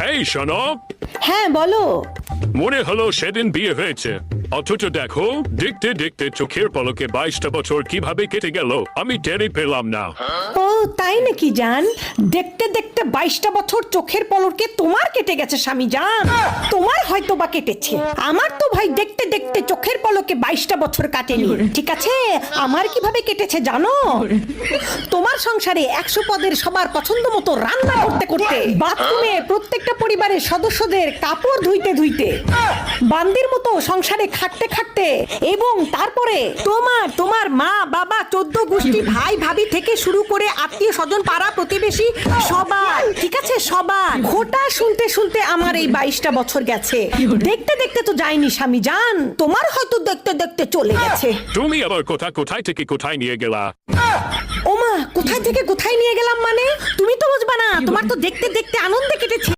এই শোনো, হ্যাঁ বলো। মনে হলো সেদিন বিয়ে হয়েছে, অথচ দেখো দেখতে দেখতে চোখের পলকে 22টা বছর কিভাবে কেটে গেল আমি টেরই পেলাম না। ও তাই নাকি জান? দেখতে দেখতে 22টা বছর চোখের পলকে তোমার কেটে গেছে স্বামী জান। তোমার হয়তো বা কেটেছে, আমার তো ভাই দেখতে দেখতে চোখের পলকে 22টা বছর কাটেনি। ঠিক আছে, আমার কিভাবে কেটেছে জানো? তোমার সংসারে 100 পদের সবার পছন্দ মতো রান্না করতে করতে, বাথরুমে প্রত্যেকটা পরিবারের সদস্যদের কাপড় ধুইতে ধুইতে, বান্দির মতো সংসারে খাটতে খাটতে, এবং তারপরে তোমার মা বাবা 14 গোষ্ঠী ভাই ভাবি থেকে শুরু করে আত্মীয় স্বজন পাড়া প্রতিবেশী সবার, ঠিক আছে সবার খোটা শুনতে শুনতে আমার এই 22টা বছর গেছে। দেখতে দেখতে তো যায়নি স্বামী জান, তোমার হয়তো দেখতে দেখতে চলে গেছে। তুমি আবার কোথায় থেকে কোথায় নিয়ে গেলা? ওমা, কোথায় থেকে কোথায় নিয়ে গেলাম মানে? তুমি তো বুঝবা না, তোমার তো দেখতে দেখতে আনন্দে কেটেছে।